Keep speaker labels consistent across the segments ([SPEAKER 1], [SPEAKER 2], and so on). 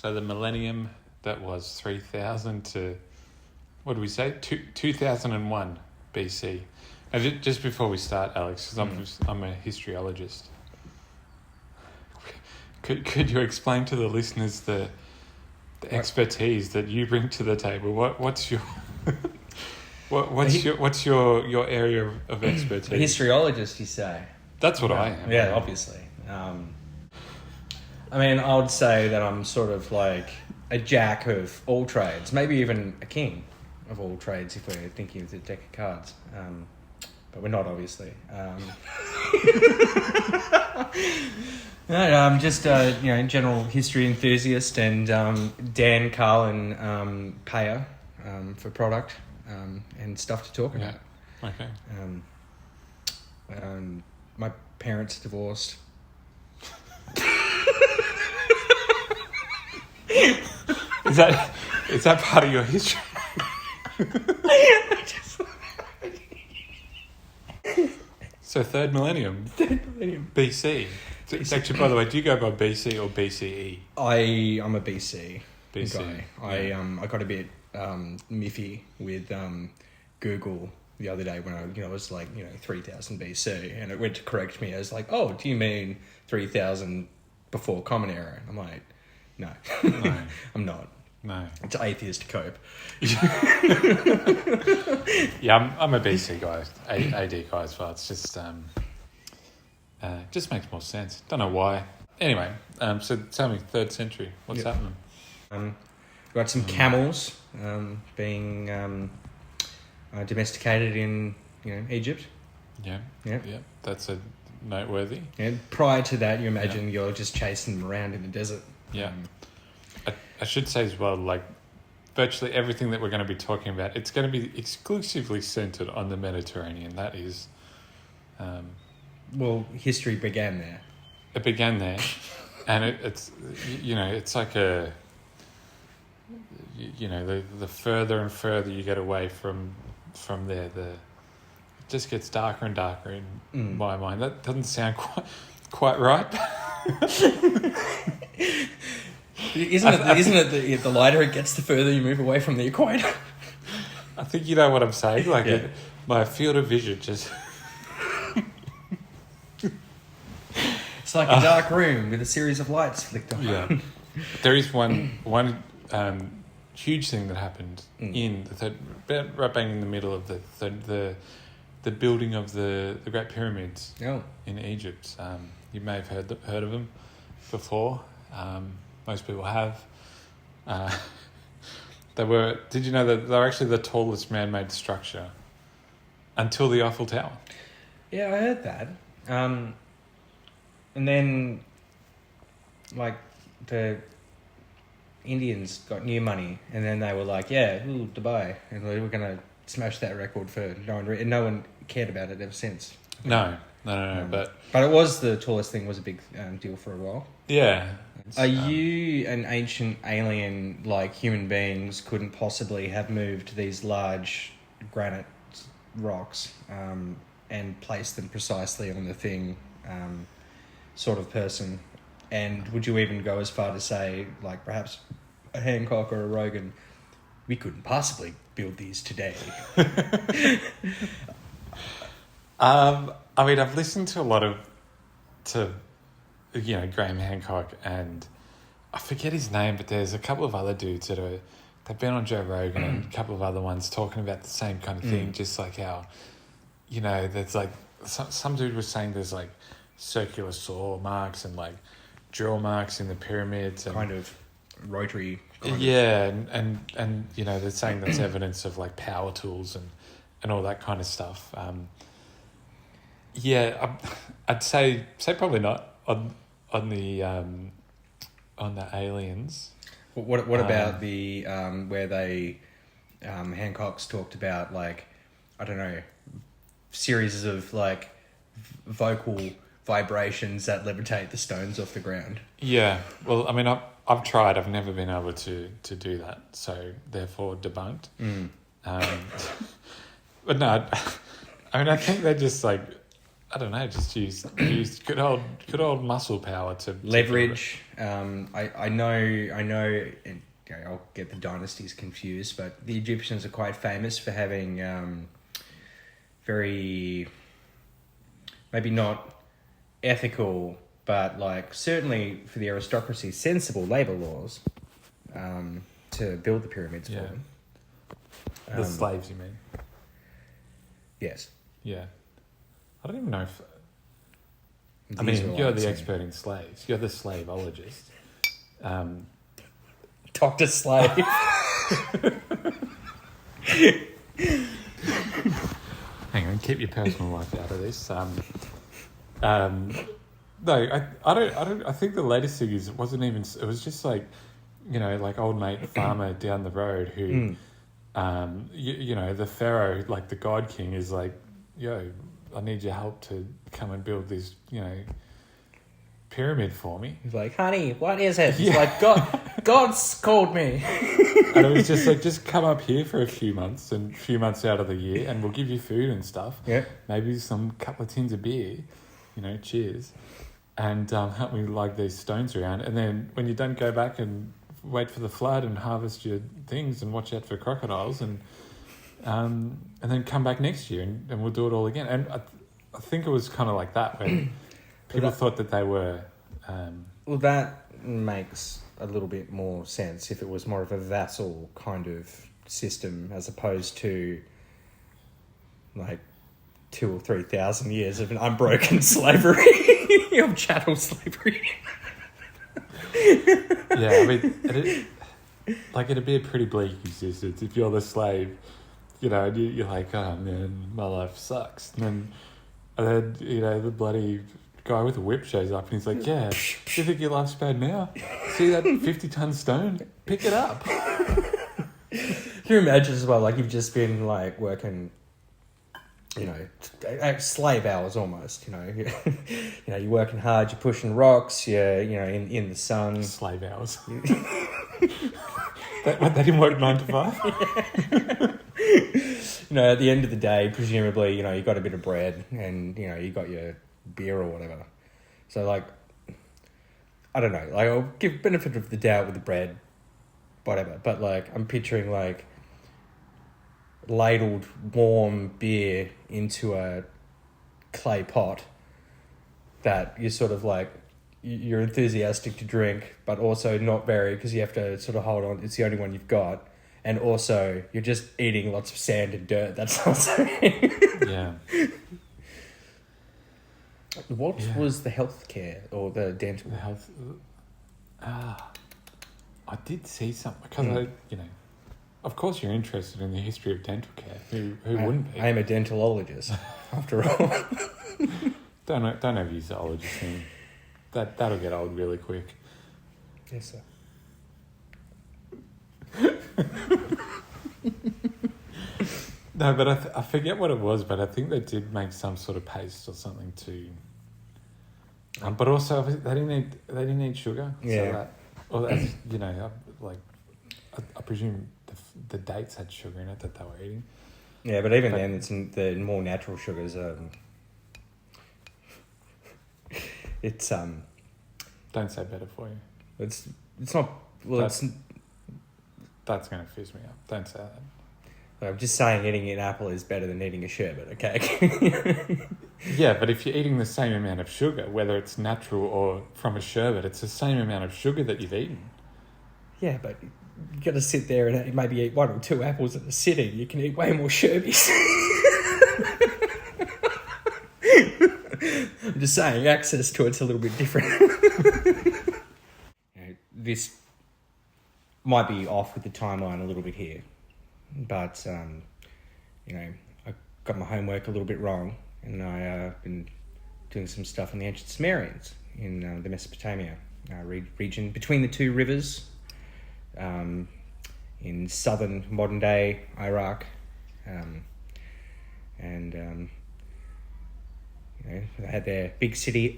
[SPEAKER 1] So the millennium that was 3000 to, what do we say? 2001 BC. And just before we start, Alex, because I'm a historiologist, could you explain to the listeners the expertise that you bring to the table? What's your what's your area of expertise?
[SPEAKER 2] A historiologist, you say?
[SPEAKER 1] That's what I am.
[SPEAKER 2] Yeah, obviously. I mean, I would say that I'm sort of like a jack of all trades, maybe even a king of all trades if we're thinking of the deck of cards. But we're not, obviously. No, I'm just general history enthusiast and Dan Carlin payer for product and stuff to talk about.
[SPEAKER 1] Okay.
[SPEAKER 2] My parents divorced.
[SPEAKER 1] Is that part of your history? So third millennium BC. It's actually, by the way, do you go by BC or BCE?
[SPEAKER 2] I'm a BC
[SPEAKER 1] guy.
[SPEAKER 2] I got a bit miffy with Google the other day when I was like 3000 BC, and it went to correct me as like, oh, do you mean 3000 before Common Era? I'm like, no. I'm not.
[SPEAKER 1] No,
[SPEAKER 2] it's atheist cope.
[SPEAKER 1] Yeah, I'm a BC guy, AD guy as well. It's just makes more sense. Don't know why. Anyway, so tell me, 3rd century, what's happening?
[SPEAKER 2] We've got some camels being domesticated in Egypt.
[SPEAKER 1] Yeah. That's a noteworthy.
[SPEAKER 2] And prior to that, you imagine you're just chasing them around in the desert.
[SPEAKER 1] Yeah. I should say as well, like, virtually everything that we're going to be talking about, it's going to be exclusively centered on the Mediterranean. That is...
[SPEAKER 2] well, history began there.
[SPEAKER 1] It began there, and it's it's like the further and further you get away from there, it just gets darker and darker in my mind. That doesn't sound quite right.
[SPEAKER 2] Isn't it the lighter it gets, the further you move away from the equator?
[SPEAKER 1] I think you know what I'm saying. Like my field of vision just...
[SPEAKER 2] It's like a dark room with a series of lights flicked on.
[SPEAKER 1] Yeah. There is one huge thing that happened in the third, right bang in the middle of the building of the Great Pyramids in Egypt. You may have heard of them before. Most people have. Did you know that they were actually the tallest man-made structure until the Eiffel Tower?
[SPEAKER 2] Yeah, I heard that. And then, like, the Indians got new money, and then they were like, Dubai, and we were going to smash that record for no one cared about it ever since.
[SPEAKER 1] No, but
[SPEAKER 2] it was the tallest thing, was a big deal for a while.
[SPEAKER 1] Yeah.
[SPEAKER 2] Are you an ancient alien, like human beings couldn't possibly have moved these large granite rocks and placed them precisely on the thing, sort of person? And would you even go as far to say, like perhaps a Hancock or a Rogan, we couldn't possibly build these today?
[SPEAKER 1] I mean, I've listened to a lot to Graham Hancock, and I forget his name, but there's a couple of other dudes they've been on Joe Rogan and a couple of other ones talking about the same kind of thing, just like how, there's like, some dude was saying there's like circular saw marks and like drill marks in the pyramids. And,
[SPEAKER 2] kind of rotary.
[SPEAKER 1] And they're saying that's evidence of like power tools and all that kind of stuff. I'd say probably not on the aliens.
[SPEAKER 2] What about the where they Hancock's talked about, like, I don't know, series of like vocal vibrations that levitate the stones off the ground? Yeah,
[SPEAKER 1] well, I mean, I've tried. I've never been able to do that, so therefore debunked. But no, I mean, I think they're just like I don't know, just use good old muscle power to
[SPEAKER 2] leverage. I know. And, I'll get the dynasties confused, but the Egyptians are quite famous for having very, maybe not ethical, but like certainly for the aristocracy, sensible labor laws to build the pyramids for them.
[SPEAKER 1] The slaves, you mean?
[SPEAKER 2] Yes.
[SPEAKER 1] Yeah. I don't even know if...
[SPEAKER 2] The
[SPEAKER 1] I mean, you're
[SPEAKER 2] Israelites
[SPEAKER 1] the
[SPEAKER 2] and-
[SPEAKER 1] expert in slaves. You're the slaveologist.
[SPEAKER 2] Dr. Slave.
[SPEAKER 1] Hang on, keep your personal life out of this. No, I don't. I think the latest thing is it wasn't even. It was just like, like old mate farmer down the road who, the pharaoh, like the god king, is like, yo, I need your help to come and build this, pyramid for me.
[SPEAKER 2] He's like, honey, what is it? He's like, God's called me.
[SPEAKER 1] And it was just like, just come up here for a few months out of the year, and we'll give you food and stuff.
[SPEAKER 2] Yeah.
[SPEAKER 1] Maybe some couple of tins of beer, cheers, and help me lug these stones around. And then when you're done, go back and wait for the flood and harvest your things and watch out for crocodiles, and then come back next year and we'll do it all again. And I think it was kind of like that when people thought that they were.
[SPEAKER 2] Well, that makes a little bit more sense if it was more of a vassal kind of system as opposed to like 2,000 or 3,000 years of an unbroken slavery, of chattel slavery.
[SPEAKER 1] Yeah, I mean, it'd be a pretty bleak existence if you're the slave, and you're like, oh man, my life sucks. And then the bloody guy with a whip shows up and he's like, yeah, you think your life's bad now? See that 50-ton stone? Pick it up.
[SPEAKER 2] Can you imagine as well, like you've just been like working, slave hours almost, you're working hard, you're pushing rocks, you're, in the sun.
[SPEAKER 1] Slave hours. They didn't work 9 to 5?
[SPEAKER 2] At the end of the day, presumably, you got a bit of bread and, you got your beer or whatever. So, like, I don't know. Like, I'll give benefit of the doubt with the bread, whatever. But, like, I'm picturing, like, ladled warm beer into a clay pot that you're sort of, like, you're enthusiastic to drink, but also not very because you have to sort of hold on. It's the only one you've got. And also, you're just eating lots of sand and dirt. That's also...
[SPEAKER 1] Yeah.
[SPEAKER 2] What was the healthcare or the dental?
[SPEAKER 1] The health... I did see something because of course you're interested in the history of dental care. Who wouldn't be?
[SPEAKER 2] I am a dentalologist, after all.
[SPEAKER 1] Don't overuse the ologist thing. That'll get old really quick.
[SPEAKER 2] Yes, sir.
[SPEAKER 1] No, but I forget what it was, but I think they did make some sort of paste or something to. But also they didn't need sugar.
[SPEAKER 2] Yeah.
[SPEAKER 1] So that's I presume the dates had sugar in it that they were eating.
[SPEAKER 2] Yeah, but even then, it's the more natural sugars. It's
[SPEAKER 1] Don't say better for you.
[SPEAKER 2] It's not. Well,
[SPEAKER 1] that's going to fizz me up. Don't say that.
[SPEAKER 2] I'm just saying eating an apple is better than eating a sherbet, okay?
[SPEAKER 1] Yeah, but if you're eating the same amount of sugar, whether it's natural or from a sherbet, it's the same amount of sugar that you've eaten.
[SPEAKER 2] Yeah, but you got to sit there and maybe eat 1 or 2 apples at a sitting. You can eat way more sherbies. I'm just saying, access to it's a little bit different. This might be off with the timeline a little bit here. But, I got my homework a little bit wrong, and I've been doing some stuff on the ancient Sumerians in the Mesopotamia region between the 2 rivers in southern modern-day Iraq. They had their big city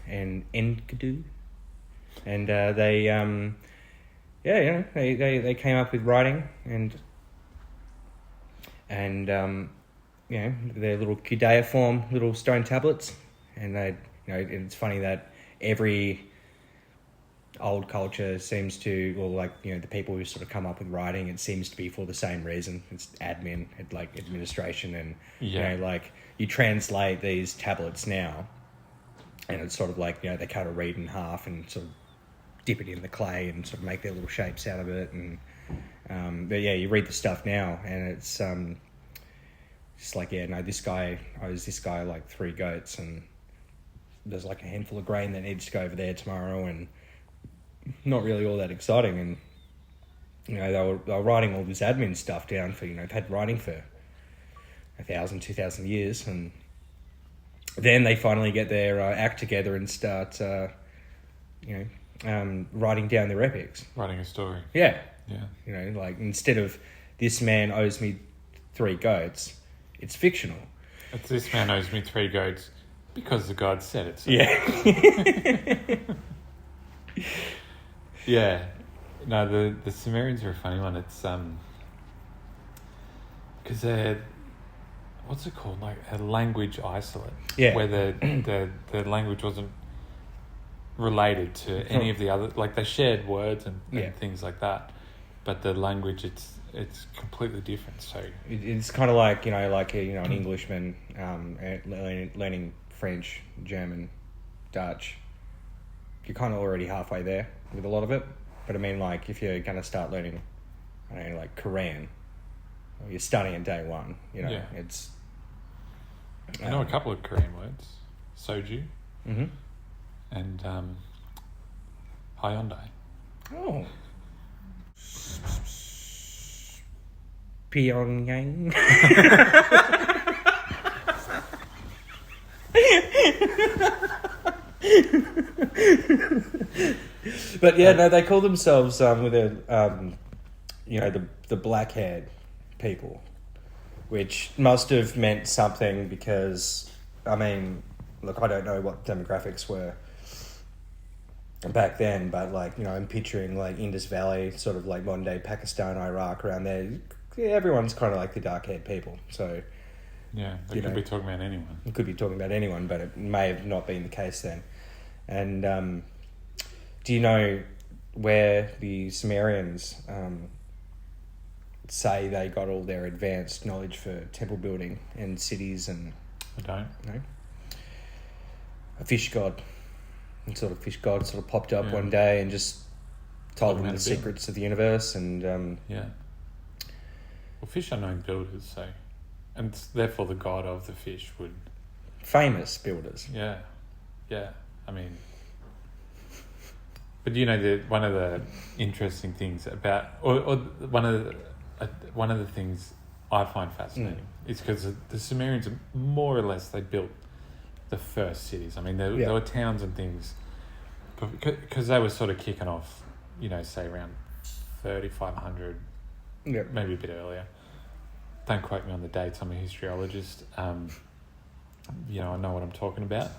[SPEAKER 2] and Enkidu, and they came up with writing and their little cuneiform little stone tablets, and they, it's funny that every old culture seems to, or like, the people who sort of come up with writing, it seems to be for the same reason. It's admin, like administration, and like you translate these tablets now, and it's sort of like, they cut a reed in half and sort of dip it in the clay and sort of make their little shapes out of it, and but you read the stuff now, and it's just like, this guy owes this guy like 3 goats, and there's like a handful of grain that needs to go over there tomorrow, and not really all that exciting. And they were writing all this admin stuff down for, they've had writing for 1,000, 2,000 years, and then they finally get their act together and start writing down their epics,
[SPEAKER 1] Writing a story.
[SPEAKER 2] yeah
[SPEAKER 1] Yeah.
[SPEAKER 2] Instead of this man owes me 3 goats, it's fictional.
[SPEAKER 1] It's this man owes me 3 goats because the god said it. So.
[SPEAKER 2] Yeah.
[SPEAKER 1] Yeah. No, the Sumerians are a funny one. It's because they're, what's it called? Like a language isolate.
[SPEAKER 2] Yeah.
[SPEAKER 1] Where the language wasn't related to any of the other, like they shared words and things like that, but the language, it's completely different. So
[SPEAKER 2] it's kind of like, an Englishman learning French, German, Dutch. You're kind of already halfway there with a lot of it. But I mean, like, if you're going to start learning, like Korean, or you're starting at day one, it's...
[SPEAKER 1] I know a couple of Korean words. Soju.
[SPEAKER 2] Mm-hmm.
[SPEAKER 1] And Hyundai.
[SPEAKER 2] Oh. Pyongyang. But they call themselves with the black-haired people, which must have meant something because, I mean, look, I don't know what demographics were back then, but I'm picturing like Indus Valley, sort of like modern day Pakistan, Iraq, around there. Yeah, everyone's kind of like the dark-haired people, so.
[SPEAKER 1] Yeah, they could be talking about anyone.
[SPEAKER 2] You could be talking about anyone, but it may have not been the case then. And do you know where the Sumerians say they got all their advanced knowledge for temple building and cities and...
[SPEAKER 1] I don't.
[SPEAKER 2] No? A fish god. And fish god popped up one day and just told them the secrets of the universe, and...
[SPEAKER 1] Well, fish are known builders, so... And therefore the god of the fish would...
[SPEAKER 2] Famous builders.
[SPEAKER 1] Yeah. Yeah. I mean... But one of the interesting things about... Or one of the things I find fascinating is because the Sumerians, more or less, they built the first cities. I mean, there were towns and things... Because they were sort of kicking off, say around 3,500, maybe a bit earlier. Don't quote me on the dates. I'm a historiologist. I know what I'm talking about.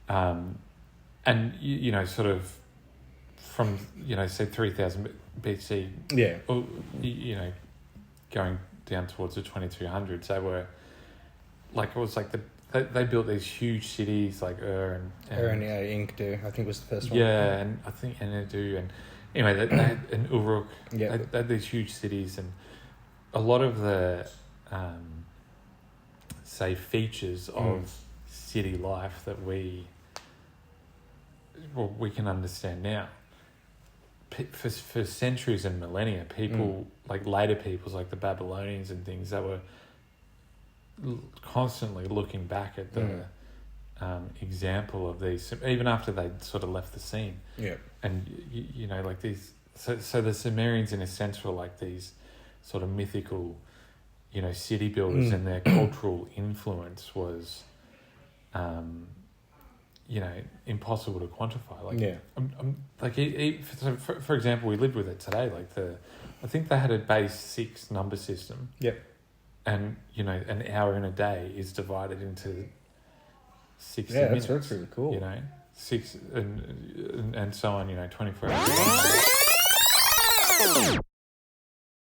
[SPEAKER 1] And sort of from say 3,000 BC.
[SPEAKER 2] Yeah.
[SPEAKER 1] Or, going down towards the 2200s, they were like, it was like they built these huge cities like Ur and
[SPEAKER 2] Enkidu, I think was the first one.
[SPEAKER 1] Yeah, and I think Enkidu, and anyway, they had, and Uruk.
[SPEAKER 2] Yeah.
[SPEAKER 1] They had these huge cities, and a lot of the say features of city life that we can understand now. For centuries and millennia, people like later peoples like the Babylonians and things, they were constantly looking back at the example of these, even after they'd sort of left the scene.
[SPEAKER 2] Yeah.
[SPEAKER 1] And like these, so the Sumerians in a sense were like these sort of mythical, city builders, and their cultural influence was, impossible to quantify. For example, we lived with it today. I think they had a base 6 number system.
[SPEAKER 2] Yep.
[SPEAKER 1] And an hour in a day is divided into 60
[SPEAKER 2] yeah,
[SPEAKER 1] minutes.
[SPEAKER 2] that's really cool.
[SPEAKER 1] 6 and so on. 24 hours.